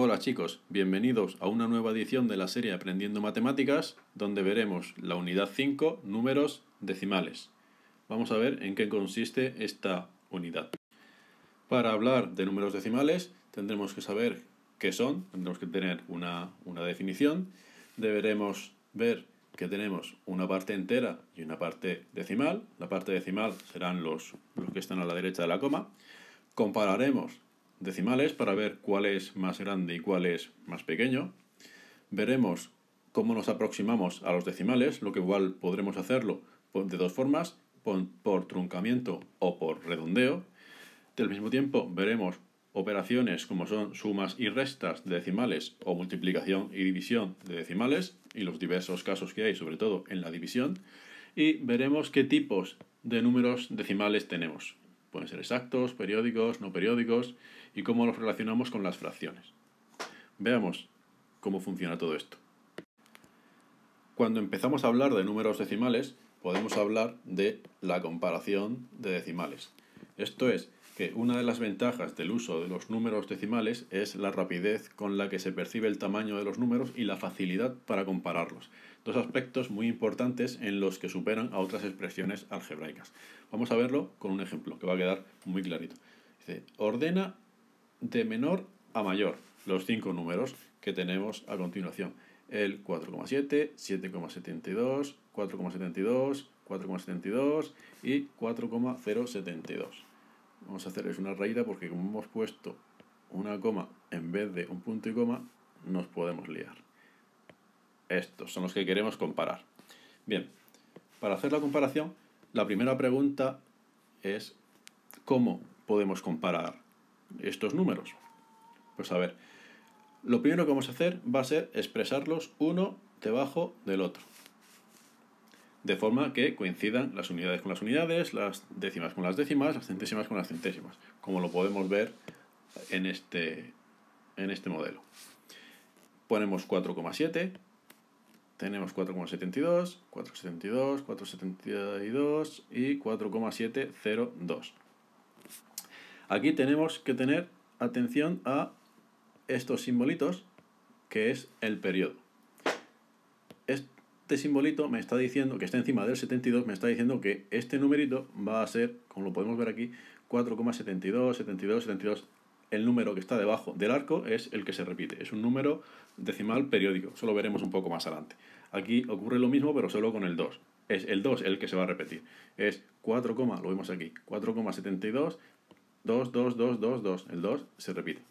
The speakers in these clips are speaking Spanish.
Hola chicos, bienvenidos a una nueva edición de la serie Aprendiendo Matemáticas, donde veremos la unidad 5, números decimales. Vamos a ver en qué consiste esta unidad. Para hablar de números decimales tendremos que saber qué son, tendremos que tener una definición, deberemos ver que tenemos una parte entera y una parte decimal. La parte decimal serán los que están a la derecha de la coma. Compararemos decimales para ver cuál es más grande y cuál es más pequeño. Veremos cómo nos aproximamos a los decimales, lo que igual podremos hacerlo de dos formas, por truncamiento o por redondeo. Al mismo tiempo veremos operaciones como son sumas y restas de decimales o multiplicación y división de decimales y los diversos casos que hay, sobre todo en la división. Y veremos qué tipos de números decimales tenemos. Pueden ser exactos, periódicos, no periódicos y cómo los relacionamos con las fracciones. Veamos cómo funciona todo esto. Cuando empezamos a hablar de números decimales, podemos hablar de la comparación de decimales. Esto es, que una de las ventajas del uso de los números decimales es la rapidez con la que se percibe el tamaño de los números y la facilidad para compararlos. Dos aspectos muy importantes en los que superan a otras expresiones algebraicas. Vamos a verlo con un ejemplo que va a quedar muy clarito. Dice, ordena de menor a mayor los 5 números que tenemos a continuación. El 4,7, 7,72, 4,72, 4,72 y 4,072. Vamos a hacerles una rayita porque como hemos puesto una coma en vez de un punto y coma, nos podemos liar. Estos son los que queremos comparar. Bien, para hacer la comparación, la primera pregunta es ¿cómo podemos comparar estos números? Pues a ver, lo primero que vamos a hacer va a ser expresarlos uno debajo del otro, de forma que coincidan las unidades con las unidades, las décimas con las décimas, las centésimas con las centésimas, como lo podemos ver en este modelo. Ponemos 4,7, tenemos 4,72, 4,72, 4,72 y 4,702. Aquí tenemos que tener atención a estos simbolitos, que es el periodo. Este simbolito me está diciendo que está encima del 72, me está diciendo que este numerito va a ser, como lo podemos ver aquí, 4,72, 72, 72. El número que está debajo del arco es el que se repite. Es un número decimal periódico. Eso lo veremos un poco más adelante. Aquí ocurre lo mismo, pero solo con el 2. Es el 2 el que se va a repetir. Es 4, lo vemos aquí, 4,72, 2, 2, 2, 2, 2. El 2 se repite.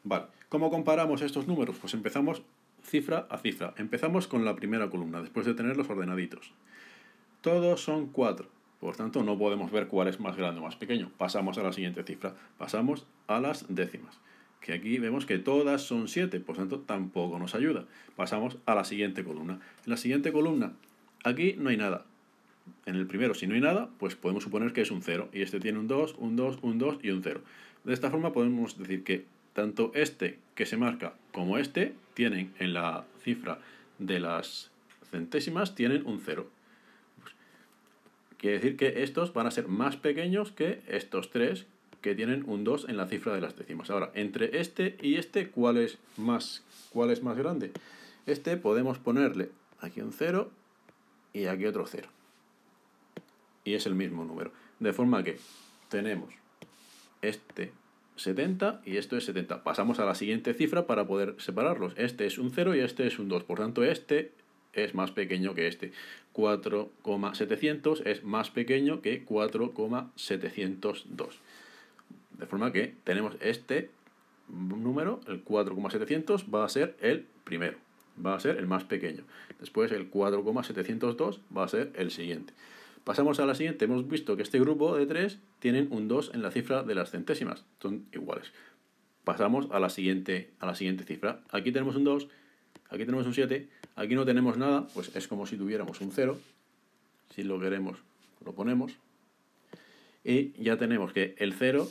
Vale, ¿cómo comparamos estos números? Pues empezamos cifra a cifra. Empezamos con la primera columna, después de tenerlos ordenaditos. Todos son 4, por tanto no podemos ver cuál es más grande o más pequeño. Pasamos a la siguiente cifra, pasamos a las décimas, que aquí vemos que todas son 7, por tanto tampoco nos ayuda. Pasamos a la siguiente columna. En la siguiente columna, aquí no hay nada. En el primero, si no hay nada, pues podemos suponer que es un 0, y este tiene un 2, un 2, un 2 y un 0. De esta forma podemos decir que tanto este que se marca como este tienen en la cifra de las centésimas tienen un 0. Pues, quiere decir que estos van a ser más pequeños que estos tres que tienen un 2 en la cifra de las décimas. Ahora, entre este y este, ¿cuál es más grande? Este podemos ponerle aquí un 0 y aquí otro 0. Y es el mismo número. De forma que tenemos este 70 y esto es 70. Pasamos a la siguiente cifra para poder separarlos. Este es un 0 y este es un 2. Por tanto, este es más pequeño que este. 4,700 es más pequeño que 4,702. De forma que tenemos este número, el 4,700, va a ser el primero. Va a ser el más pequeño. Después el 4,702 va a ser el siguiente. Pasamos a la siguiente. Hemos visto que este grupo de 3 tienen un 2 en la cifra de las centésimas. Son iguales. Pasamos a la siguiente cifra. Aquí tenemos un 2, aquí tenemos un 7, aquí no tenemos nada, pues es como si tuviéramos un 0. Si lo queremos, lo ponemos. Y ya tenemos que el 0,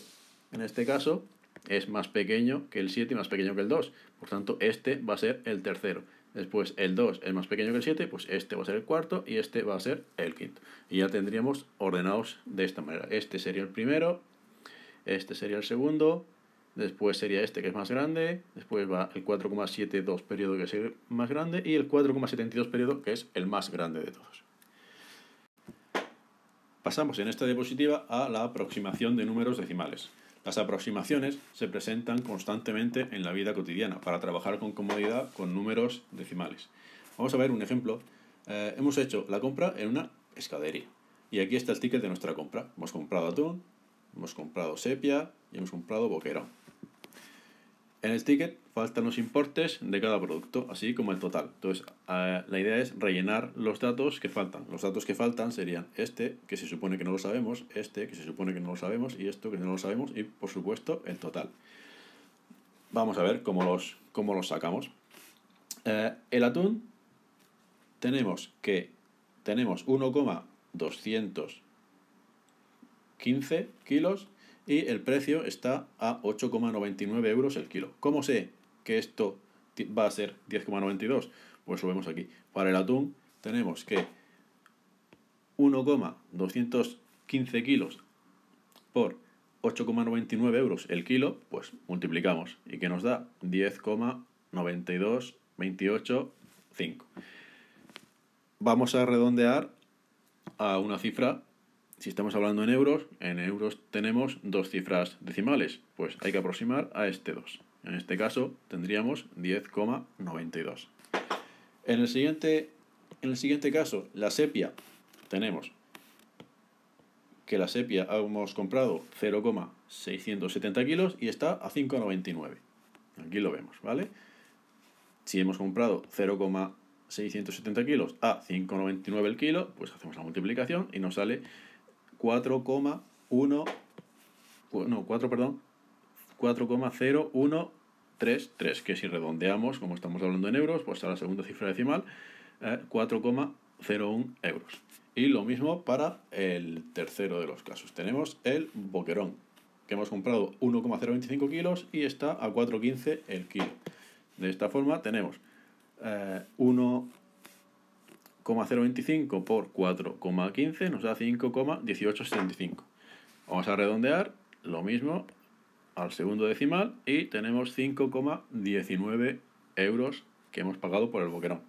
en este caso, es más pequeño que el 7 y más pequeño que el 2. Por tanto, este va a ser el tercero. Después el 2 es más pequeño que el 7, pues este va a ser el cuarto y este va a ser el quinto. Y ya tendríamos ordenados de esta manera. Este sería el primero, este sería el segundo, después sería este que es más grande, después va el 4,72 periodo que es el más grande y el 4,72 periodo que es el más grande de todos. Pasamos en esta diapositiva a la aproximación de números decimales. Las aproximaciones se presentan constantemente en la vida cotidiana para trabajar con comodidad con números decimales. Vamos a ver un ejemplo. Hemos hecho la compra en una pescadería y aquí está el ticket de nuestra compra. Hemos comprado atún, hemos comprado sepia y hemos comprado boquerón. En el ticket faltan los importes de cada producto, así como el total. Entonces, la idea es rellenar los datos que faltan. Los datos que faltan serían este, que se supone que no lo sabemos, este, que se supone que no lo sabemos, y esto, que no lo sabemos, y, por supuesto, el total. Vamos a ver cómo los sacamos. El atún, tenemos 1,215 kilos, y el precio está a 8,99 euros el kilo. ¿Cómo sé que esto va a ser 10,92? Pues lo vemos aquí. Para el atún tenemos que 1,215 kilos por 8,99 euros el kilo, pues multiplicamos y que nos da 10,9228,5. Vamos a redondear a una cifra. Si estamos hablando en euros tenemos dos cifras decimales, pues hay que aproximar a este 2. En este caso tendríamos 10,92. En el siguiente caso, la sepia, tenemos que la sepia hemos comprado 0,670 kilos y está a 5,99. Aquí lo vemos, ¿vale? Si hemos comprado 0,670 kilos a 5,99 el kilo, pues hacemos la multiplicación y nos sale 4,0133, que si redondeamos, como estamos hablando en euros, pues a la segunda cifra decimal, 4,01 euros. Y lo mismo para el tercero de los casos. Tenemos el boquerón, que hemos comprado 1,025 kilos y está a 4,15 el kilo. De esta forma tenemos 1,025 por 4,15 nos da 5,1875. Vamos a redondear lo mismo al segundo decimal y tenemos 5,19 euros que hemos pagado por el boquerón.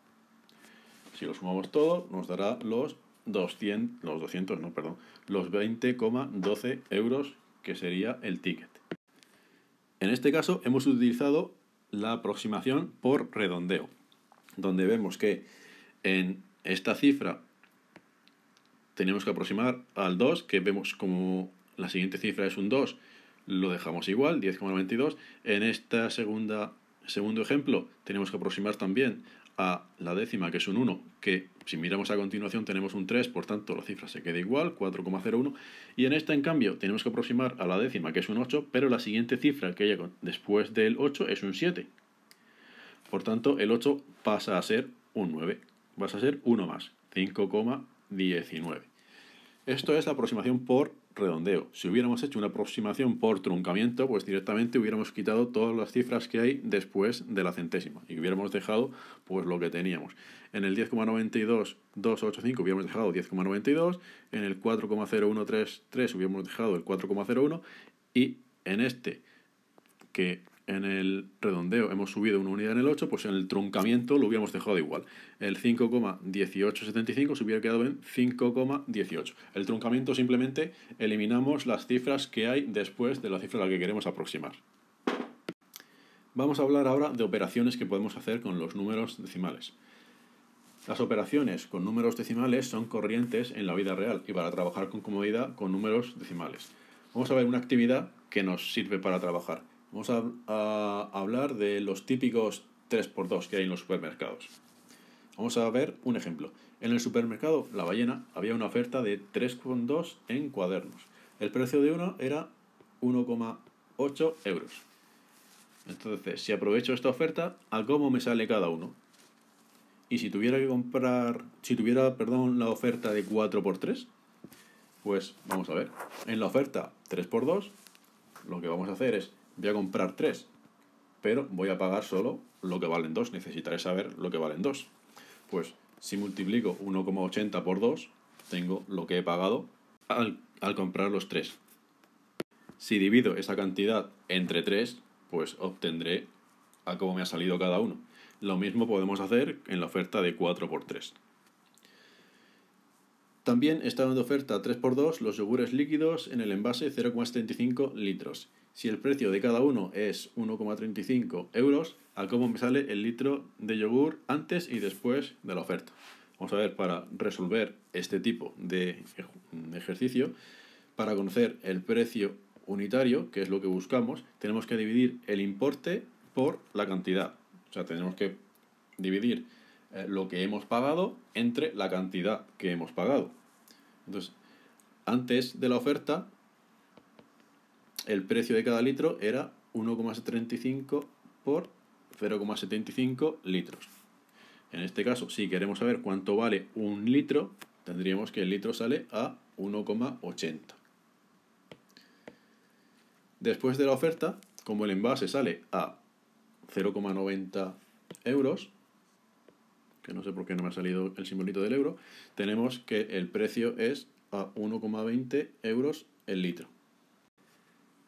Si lo sumamos todo nos dará los 20,12 euros que sería el ticket. En este caso hemos utilizado la aproximación por redondeo, donde vemos que en esta cifra tenemos que aproximar al 2, que vemos como la siguiente cifra es un 2, lo dejamos igual, 10,92. En este segundo ejemplo tenemos que aproximar también a la décima, que es un 1, que si miramos a continuación tenemos un 3, por tanto la cifra se queda igual, 4,01. Y en esta, en cambio, tenemos que aproximar a la décima, que es un 8, pero la siguiente cifra que haya después del 8 es un 7. Por tanto, el 8 pasa a ser un 9, pasa a ser 1 más, 5,19. Esto es la aproximación por redondeo. Si hubiéramos hecho una aproximación por truncamiento, pues directamente hubiéramos quitado todas las cifras que hay después de la centésima y hubiéramos dejado pues lo que teníamos. En el 10,92285 hubiéramos dejado 10,92, en el 4,0133 hubiéramos dejado el 4,01 y en este, que en el redondeo hemos subido una unidad en el 8, pues en el truncamiento lo hubiéramos dejado igual. El 5,1875 se hubiera quedado en 5,18. El truncamiento simplemente eliminamos las cifras que hay después de la cifra a la que queremos aproximar. Vamos a hablar ahora de operaciones que podemos hacer con los números decimales. Las operaciones con números decimales son corrientes en la vida real y para trabajar con comodidad con números decimales. Vamos a ver una actividad que nos sirve para trabajar. Vamos a hablar de los típicos 3×2 que hay en los supermercados. Vamos a ver un ejemplo. En el supermercado La Ballena había una oferta de 3×2 en cuadernos. El precio de uno era 1,8 euros. Entonces, si aprovecho esta oferta, ¿a cómo me sale cada uno? Y si tuviera la oferta de 4×3, pues vamos a ver. En la oferta 3×2, lo que vamos a hacer es, voy a comprar 3, pero voy a pagar solo lo que valen 2. Necesitaré saber lo que valen 2. Pues si multiplico 1,80 por 2, tengo lo que he pagado al comprar los 3. Si divido esa cantidad entre 3, pues obtendré a cómo me ha salido cada uno. Lo mismo podemos hacer en la oferta de 4×3. También están de oferta 3×2 los yogures líquidos en el envase 0,75 litros. Si el precio de cada uno es 1,35 euros, a cómo me sale el litro de yogur antes y después de la oferta. Vamos a ver, para resolver este tipo de ejercicio, para conocer el precio unitario, que es lo que buscamos, tenemos que dividir el importe por la cantidad. O sea, tenemos que dividir lo que hemos pagado entre la cantidad que hemos pagado. Entonces, antes de la oferta, el precio de cada litro era 1,75 por 0,75 litros. En este caso, si queremos saber cuánto vale un litro, tendríamos que el litro sale a 1,80. Después de la oferta, como el envase sale a 0,90 euros, que no sé por qué no me ha salido el simbolito del euro, tenemos que el precio es a 1,20 euros el litro.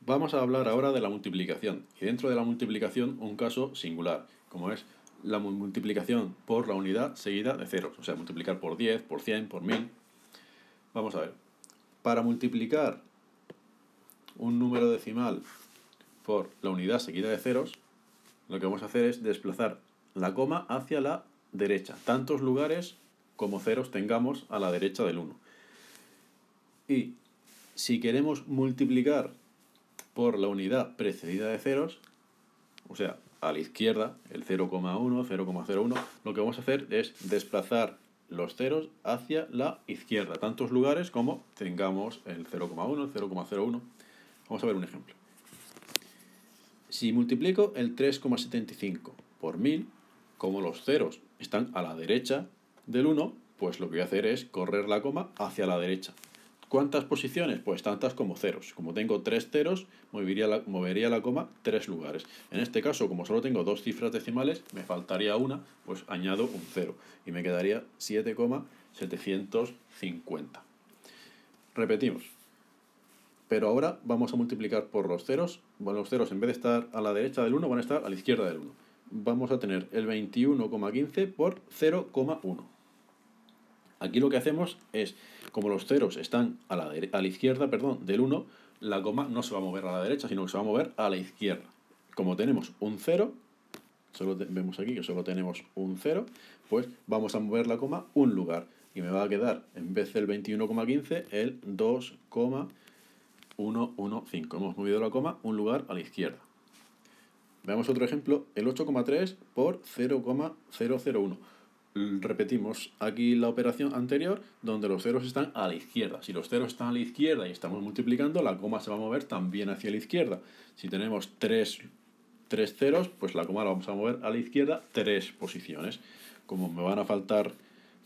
Vamos a hablar ahora de la multiplicación, y dentro de la multiplicación un caso singular, como es la multiplicación por la unidad seguida de ceros, o sea, multiplicar por 10, por 100, por 1000. Vamos a ver, para multiplicar un número decimal por la unidad seguida de ceros, lo que vamos a hacer es desplazar la coma hacia la derecha, tantos lugares como ceros tengamos a la derecha del 1. Y si queremos multiplicar por la unidad precedida de ceros, o sea, a la izquierda, el 0,1, 0,01, lo que vamos a hacer es desplazar los ceros hacia la izquierda, tantos lugares como tengamos el 0,1, el 0,01. Vamos a ver un ejemplo. Si multiplico el 3,75 por 1000, como los ceros están a la derecha del 1, pues lo que voy a hacer es correr la coma hacia la derecha. ¿Cuántas posiciones? Pues tantas como ceros. Como tengo 3 ceros, movería la coma 3 lugares. En este caso, como solo tengo 2 cifras decimales, me faltaría una, pues añado un 0. Y me quedaría 7,750. Repetimos. Pero ahora vamos a multiplicar por los ceros. Bueno, los ceros en vez de estar a la derecha del 1, van a estar a la izquierda del 1. Vamos a tener el 21,15 por 0,1. Aquí lo que hacemos es, como los ceros están a la izquierda, del 1, la coma no se va a mover a la derecha, sino que se va a mover a la izquierda. Como tenemos un 0, vemos aquí que solo tenemos un 0, pues vamos a mover la coma un lugar. Y me va a quedar, en vez del 21,15, el 2,115. Hemos movido la coma un lugar a la izquierda. Veamos otro ejemplo, el 8,3 por 0,001. Repetimos aquí la operación anterior donde los ceros están a la izquierda. Si los ceros están a la izquierda y estamos multiplicando, la coma se va a mover también hacia la izquierda. Si tenemos 3 ceros, pues la coma la vamos a mover a la izquierda 3 posiciones. Como me van a faltar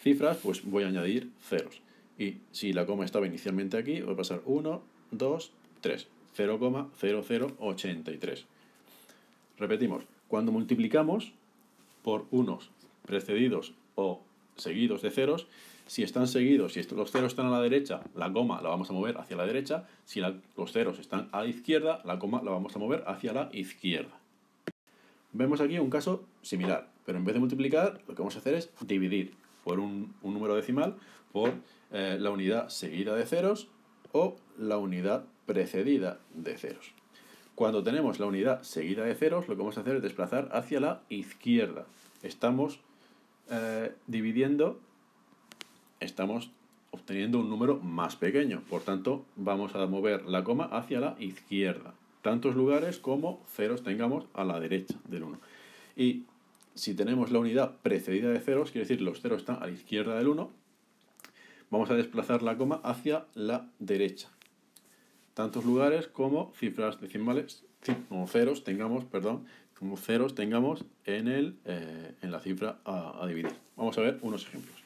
cifras, pues voy a añadir ceros. Y si la coma estaba inicialmente aquí, voy a pasar 1, 2, 3. 0,0083. Repetimos, cuando multiplicamos por unos precedidos o seguidos de ceros, si están seguidos, si los ceros están a la derecha, la coma la vamos a mover hacia la derecha. Si los ceros están a la izquierda, la coma la vamos a mover hacia la izquierda. Vemos aquí un caso similar, pero en vez de multiplicar, lo que vamos a hacer es dividir por un número decimal por la unidad seguida de ceros o la unidad precedida de ceros. Cuando tenemos la unidad seguida de ceros, lo que vamos a hacer es desplazar hacia la izquierda. Estamos dividiendo, estamos obteniendo un número más pequeño. Por tanto, vamos a mover la coma hacia la izquierda. Tantos lugares como ceros tengamos a la derecha del 1. Y si tenemos la unidad precedida de ceros, quiere decir los ceros están a la izquierda del 1, vamos a desplazar la coma hacia la derecha. Tantos lugares como cifras decimales, como ceros tengamos, en la cifra a dividir. Vamos a ver unos ejemplos.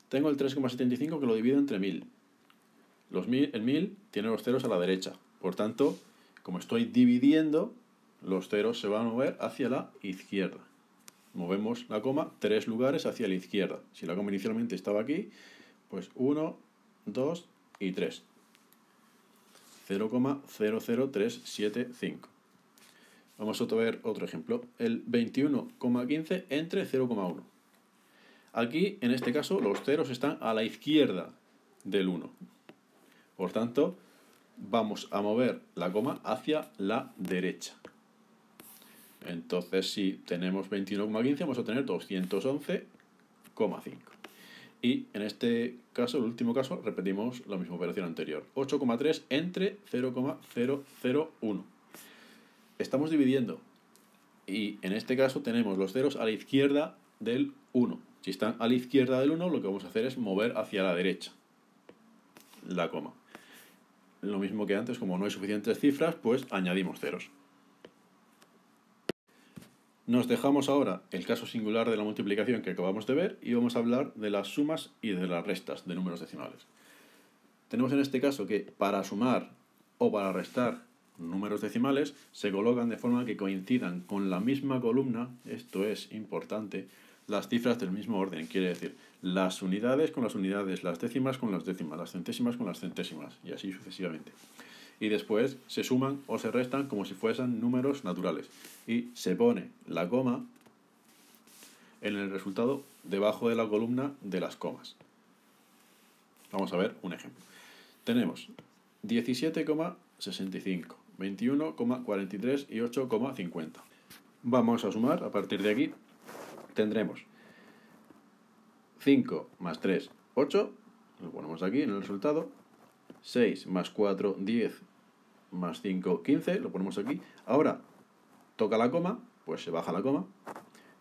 Tengo el 3,75 que lo divido entre 1000. El 1000 tiene los ceros a la derecha. Por tanto, como estoy dividiendo, los ceros se van a mover hacia la izquierda. Movemos la coma 3 lugares hacia la izquierda. Si la coma inicialmente estaba aquí, pues 1, 2 y 3. 0,00375. Vamos a ver otro ejemplo. El 21,15 entre 0,1. Aquí, en este caso, los ceros están a la izquierda del 1. Por tanto, vamos a mover la coma hacia la derecha. Entonces, si tenemos 21,15, vamos a tener 211,5. Y en este caso, el último caso, repetimos la misma operación anterior. 8,3 entre 0,001. Estamos dividiendo. Y en este caso tenemos los ceros a la izquierda del 1. Si están a la izquierda del 1, lo que vamos a hacer es mover hacia la derecha la coma. Lo mismo que antes, como no hay suficientes cifras, pues añadimos ceros. Nos dejamos ahora el caso singular de la multiplicación que acabamos de ver y vamos a hablar de las sumas y de las restas de números decimales. Tenemos en este caso que para sumar o para restar números decimales se colocan de forma que coincidan con la misma columna, esto es importante, las cifras del mismo orden, quiere decir las unidades con las unidades, las décimas con las décimas, las centésimas con las centésimas y así sucesivamente. Y después se suman o se restan como si fuesen números naturales y se pone la coma en el resultado debajo de la columna de las comas. Vamos a ver un ejemplo. Tenemos 17,65, 21,43 y 8,50. Vamos a sumar a partir de aquí. Tendremos 5 más 3, 8, lo ponemos aquí en el resultado. 6 más 4, 10, más 5, 15, lo ponemos aquí. Ahora, toca la coma, pues se baja la coma.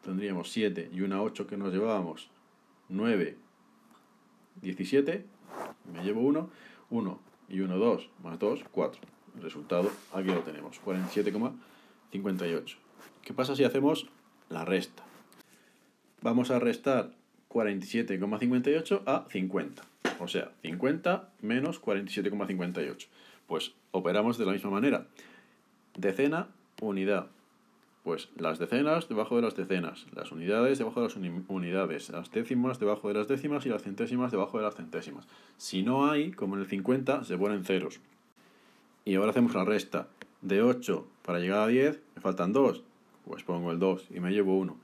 Tendríamos 7 y una 8 que nos llevábamos, 9, 17, me llevo 1, 1 y 1, 2, más 2, 4. El resultado aquí lo tenemos, 47,58. ¿Qué pasa si hacemos la resta? Vamos a restar 47,58 a 50. O sea, 50 menos 47,58. Pues operamos de la misma manera. Decena, unidad. Pues las decenas debajo de las decenas, las unidades debajo de las unidades, las décimas debajo de las décimas y las centésimas debajo de las centésimas. Si no hay, como en el 50, se ponen ceros. Y ahora hacemos la resta. De 8 para llegar a 10, me faltan 2. Pues pongo el 2 y me llevo 1.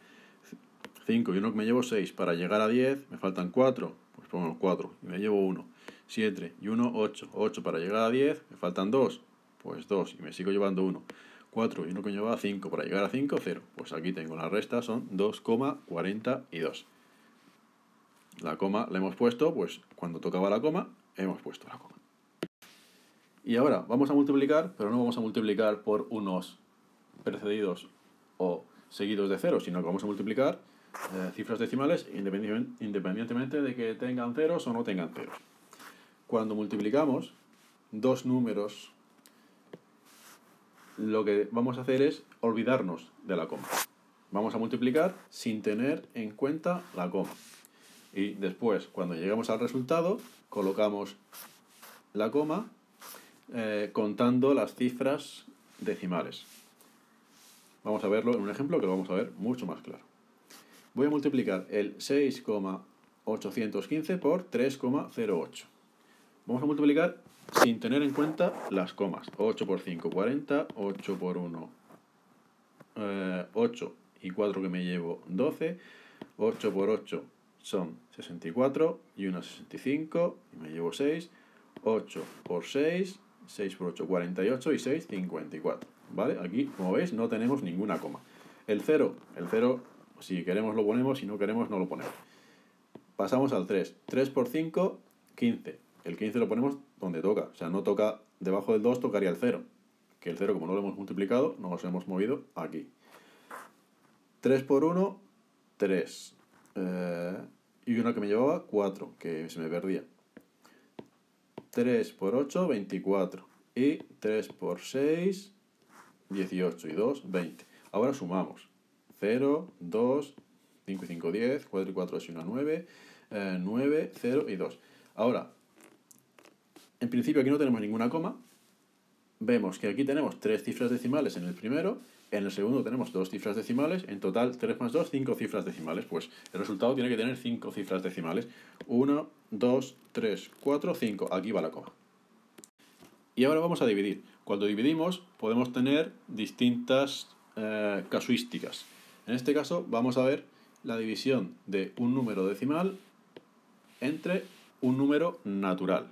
5 y 1 que me llevo 6. Para llegar a 10 me faltan 4, pues pongo el 4 y me llevo 1. 7 y 1, 8. 8 para llegar a 10 me faltan 2, pues 2 y me sigo llevando 1. 4 y 1 que me lleva 5. Para llegar a 5, 0. Pues aquí tengo la resta, son 2,42. La coma la hemos puesto, pues cuando tocaba la coma, hemos puesto la coma. Y ahora vamos a multiplicar, pero no vamos a multiplicar por unos precedidos o seguidos de 0, sino que vamos a multiplicar cifras decimales independientemente de que tengan ceros o no tengan ceros. Cuando multiplicamos dos números, lo que vamos a hacer es olvidarnos de la coma. Vamos a multiplicar sin tener en cuenta la coma. Y después, cuando lleguemos al resultado, colocamos la coma contando las cifras decimales. Vamos a verlo en un ejemplo que lo vamos a ver mucho más claro. Voy a multiplicar el 6,815 por 3,08. Vamos a multiplicar sin tener en cuenta las comas. 8 por 5, 40. 8 por 1, 8 y 4 que me llevo, 12. 8 por 8 son 64 y 1, 65 y me llevo 6. 8 por 6, 6 por 8, 48 y 6, 54. ¿Vale? Aquí, como veis, no tenemos ninguna coma. El 0, si queremos lo ponemos, si no queremos no lo ponemos. Pasamos al 3. 3 por 5, 15. El 15 lo ponemos donde toca. O sea, no toca debajo del 2, tocaría el 0. Que el 0, como no lo hemos multiplicado, nos lo hemos movido aquí. 3 por 1, 3. Y una que me llevaba, 4, que se me perdía. 3 por 8, 24. Y 3 por 6, 18. Y 2, 20. Ahora sumamos. 0, 2, 5 y 5, 10. 4 y 4 es 1, 9. 9, 0 y 2. Ahora, en principio aquí no tenemos ninguna coma. Vemos que aquí tenemos 3 cifras decimales en el primero. En el segundo tenemos 2 cifras decimales. En total, 3 más 2, 5 cifras decimales. Pues el resultado tiene que tener 5 cifras decimales. 1, 2, 3, 4, 5. Aquí va la coma. Y ahora vamos a dividir. Cuando dividimos podemos tener distintas casuísticas. En este caso vamos a ver la división de un número decimal entre un número natural.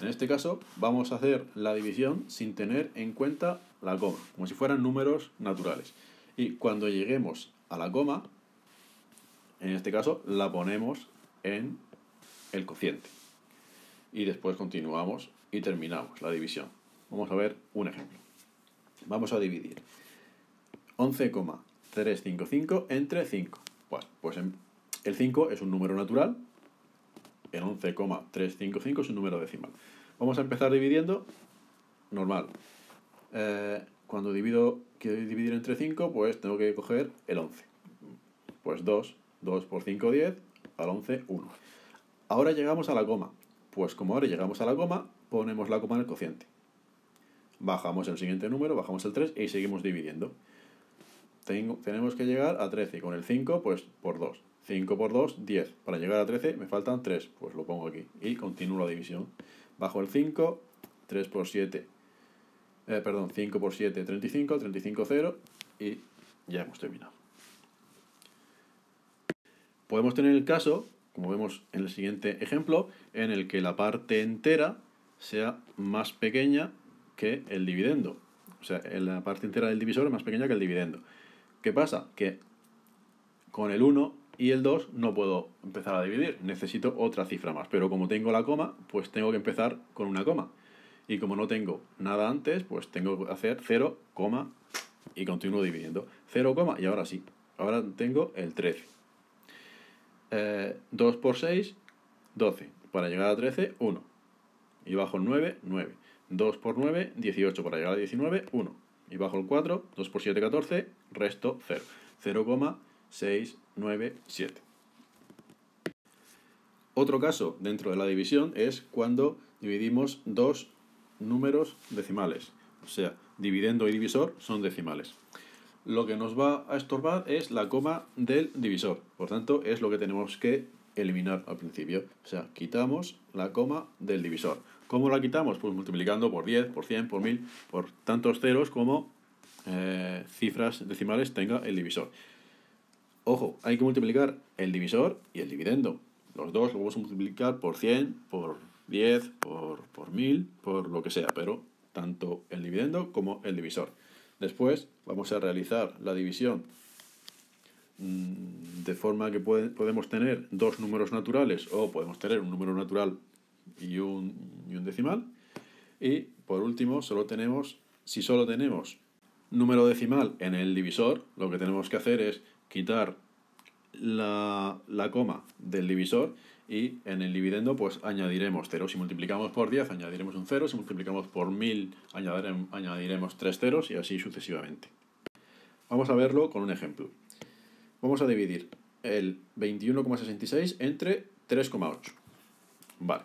En este caso vamos a hacer la división sin tener en cuenta la coma, como si fueran números naturales. Y cuando lleguemos a la coma, en este caso la ponemos en el cociente. Y después continuamos y terminamos la división. Vamos a ver un ejemplo. Vamos a dividir 11,355 entre 5. Pues el 5 es un número natural, el 11,355 es un número decimal. Vamos a empezar dividiendo normal. Cuando quiero dividir entre 5, pues tengo que coger el 11. Pues 2 por 5, 10, al 11, 1. Ahora llegamos a la coma. Pues como ahora llegamos a la coma, ponemos la coma en el cociente. Bajamos el siguiente número, bajamos el 3 y seguimos dividiendo. Tenemos que llegar a 13 y con el 5, pues por 2. 5 por 2, 10. Para llegar a 13 me faltan 3, pues lo pongo aquí y continúo la división. Bajo el 5, 3 por 7, 5 por 7, 35, 35, 0 y ya hemos terminado. Podemos tener el caso, como vemos en el siguiente ejemplo, en el que la parte entera sea más pequeña que el dividendo. O sea, la parte entera del divisor es más pequeña que el dividendo. ¿Qué pasa? Que con el 1 y el 2 no puedo empezar a dividir, necesito otra cifra más. Pero como tengo la coma, pues tengo que empezar con una coma. Y como no tengo nada antes, pues tengo que hacer 0, y continúo dividiendo. 0, y ahora sí. Ahora tengo el 13. 2 por 6, 12. Para llegar a 13, 1. Y bajo el 9, 9. 2 por 9, 18. Para llegar a 19, 1. Y bajo el 4, 2 por 7, 14. Resto 0. 0,697. Otro caso dentro de la división es cuando dividimos dos números decimales. O sea, dividendo y divisor son decimales. Lo que nos va a estorbar es la coma del divisor. Por tanto, es lo que tenemos que eliminar al principio. O sea, quitamos la coma del divisor. ¿Cómo la quitamos? Pues multiplicando por 10, por 100, por 1000, por tantos ceros como cifras decimales tenga el divisor. Ojo, hay que multiplicar el divisor y el dividendo. Los dos lo vamos a multiplicar por 100, por 10, por 1000, por lo que sea, pero tanto el dividendo como el divisor. Después vamos a realizar la división de forma que podemos tener dos números naturales o podemos tener un número natural y un decimal. Y por último, si solo tenemos número decimal en el divisor, lo que tenemos que hacer es quitar la coma del divisor y en el dividendo pues añadiremos 0. Si multiplicamos por 10 añadiremos un 0, si multiplicamos por 1000 añadiremos 3 ceros y así sucesivamente. Vamos a verlo con un ejemplo. Vamos a dividir el 21,66 entre 3,8. Vale.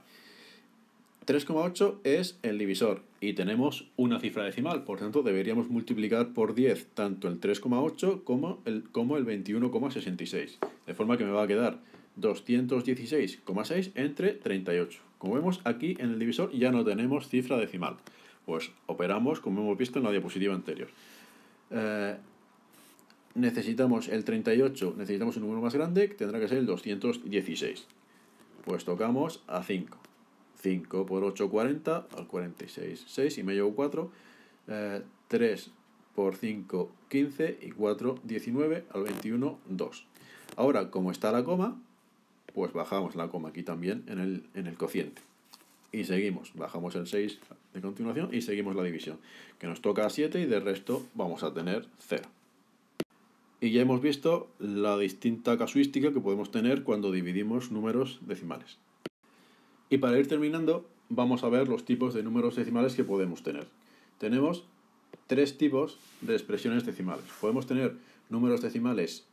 3,8 es el divisor y tenemos una cifra decimal, por tanto deberíamos multiplicar por 10 tanto el 3,8 como el 21,66, de forma que me va a quedar 216,6 entre 38. Como vemos aquí en el divisor ya no tenemos cifra decimal, pues operamos como hemos visto en la diapositiva anterior. Necesitamos el 38, necesitamos un número más grande que tendrá que ser el 216. Pues tocamos a 5. 5 por 8, 40, al 46, 6 y me llevo 4. 3 por 5, 15 y 4, 19, al 21, 2. Ahora, como está la coma, pues bajamos la coma aquí también en el cociente. Y seguimos, bajamos el 6 de continuación y seguimos la división, que nos toca a 7 y de resto vamos a tener 0. Y ya hemos visto la distinta casuística que podemos tener cuando dividimos números decimales. Y para ir terminando, vamos a ver los tipos de números decimales que podemos tener. Tenemos tres tipos de expresiones decimales. Podemos tener números decimales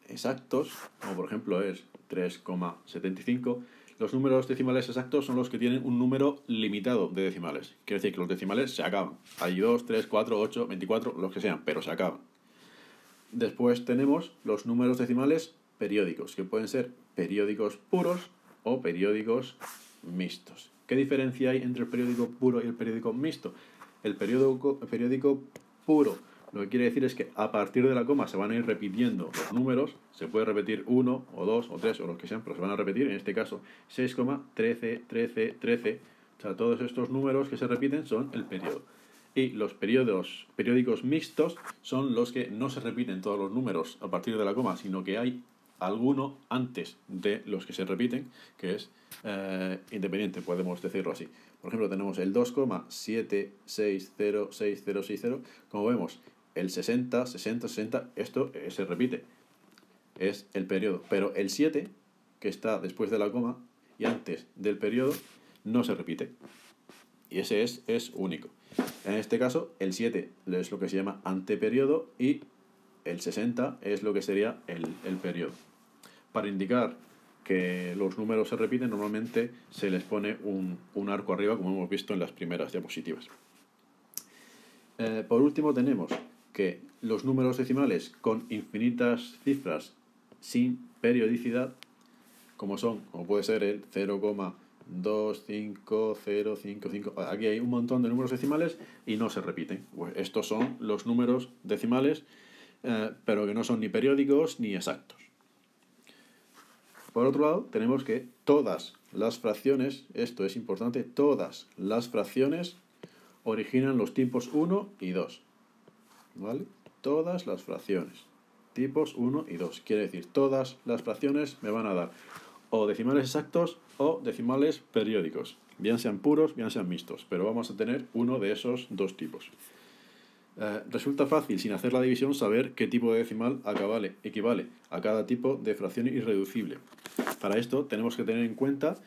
exactos, como por ejemplo es 3,75. Los números decimales exactos son los que tienen un número limitado de decimales. Quiere decir que los decimales se acaban. Hay 2, 3, 4, 8, 24, los que sean, pero se acaban. Después tenemos los números decimales periódicos, que pueden ser periódicos puros o periódicos mixtos. ¿Qué diferencia hay entre el periódico puro y el periódico mixto? El periódico puro lo que quiere decir es que a partir de la coma se van a ir repitiendo los números, se puede repetir 1 o 2 o 3 o los que sean, pero se van a repetir, en este caso 6, 13, 13, 13, o sea, todos estos números que se repiten son el periodo. Y los periódicos mixtos son los que no se repiten todos los números a partir de la coma, sino que hay alguno antes de los que se repiten, que es independiente, podemos decirlo así. Por ejemplo, tenemos el 2,7606060. Como vemos, el 60, 60, 60, esto se repite, es el periodo. Pero el 7, que está después de la coma y antes del periodo, no se repite. Y ese es único. En este caso, el 7 es lo que se llama anteperiodo y el 60 es lo que sería el periodo. Para indicar que los números se repiten, normalmente se les pone un arco arriba, como hemos visto en las primeras diapositivas. Por último, tenemos que los números decimales con infinitas cifras sin periodicidad, como puede ser el 0,25055. Aquí hay un montón de números decimales y no se repiten. Pues estos son los números decimales, pero que no son ni periódicos ni exactos. Por otro lado, tenemos que todas las fracciones, esto es importante, todas las fracciones originan los tipos 1 y 2. ¿Vale? Todas las fracciones, tipos 1 y 2. Quiere decir, todas las fracciones me van a dar o decimales exactos o decimales periódicos, bien sean puros, bien sean mixtos, pero vamos a tener uno de esos dos tipos. Resulta fácil, sin hacer la división, saber qué tipo de decimal equivale a cada tipo de fracción irreducible. Para esto tenemos que tener en cuenta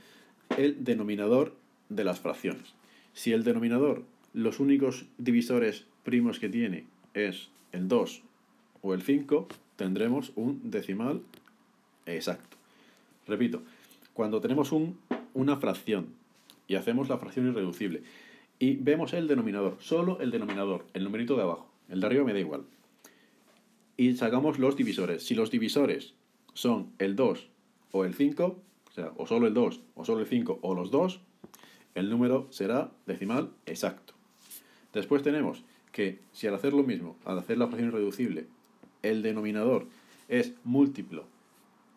el denominador de las fracciones. Si el denominador, los únicos divisores primos que tiene es el 2 o el 5, tendremos un decimal exacto. Repito, cuando tenemos una fracción y hacemos la fracción irreducible y vemos el denominador, solo el denominador, el numerito de abajo, el de arriba me da igual, y sacamos los divisores. Si los divisores son el 2 o el 5, o sea, o solo el 2 o solo el 5 o los dos, el número será decimal exacto. Después tenemos que si al hacer lo mismo, al hacer la fracción irreducible, el denominador es múltiplo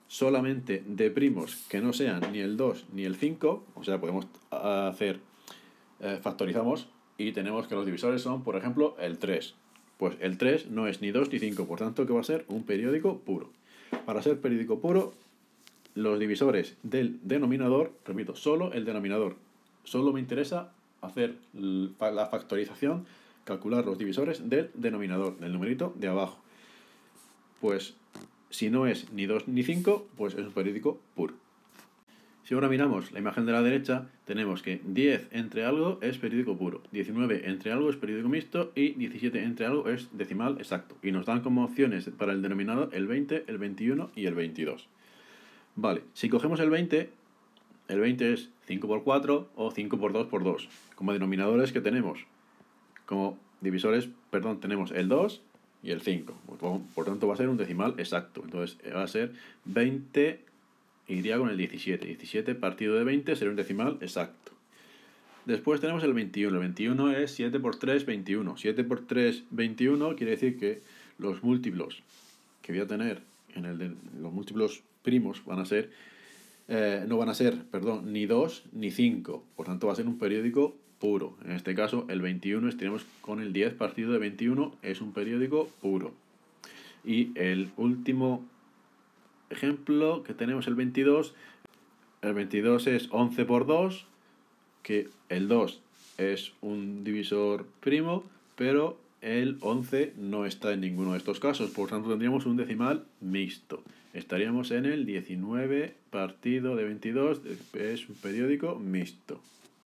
solamente de primos que no sean ni el 2 ni el 5, o sea, podemos hacer, factorizamos y tenemos que los divisores son, por ejemplo, el 3. Pues el 3 no es ni 2 ni 5, por tanto, que va a ser un periódico puro. Para ser periódico puro, los divisores del denominador, repito, solo el denominador. Solo me interesa hacer la factorización, calcular los divisores del denominador, del numerito de abajo. Pues si no es ni 2 ni 5, pues es un periódico puro. Si ahora miramos la imagen de la derecha, tenemos que 10 entre algo es periódico puro, 19 entre algo es periódico mixto y 17 entre algo es decimal exacto. Y nos dan como opciones para el denominador el 20, el 21 y el 22. Vale, si cogemos el 20 es 5 por 4 o 5 por 2 por 2. Como denominadores que tenemos, como divisores, perdón, tenemos el 2 y el 5. Por tanto va a ser un decimal exacto. Entonces va a ser 20 iría con el 17. 17 partido de 20 sería un decimal exacto. Después tenemos el 21. El 21 es 7 por 3, 21. 7 por 3, 21 quiere decir que los múltiplos que voy a tener los múltiplos primos van a ser no van a ser, ni 2 ni 5. Por tanto va a ser un periódico puro. En este caso el 21 estaríamos con el 10 partido de 21, es un periódico puro. Y el último ejemplo que tenemos el 22. El 22 es 11 por 2, que el 2 es un divisor primo, pero el 11 no está en ninguno de estos casos, por tanto tendríamos un decimal mixto. Estaríamos en el 19 partido de 22, es un periódico mixto.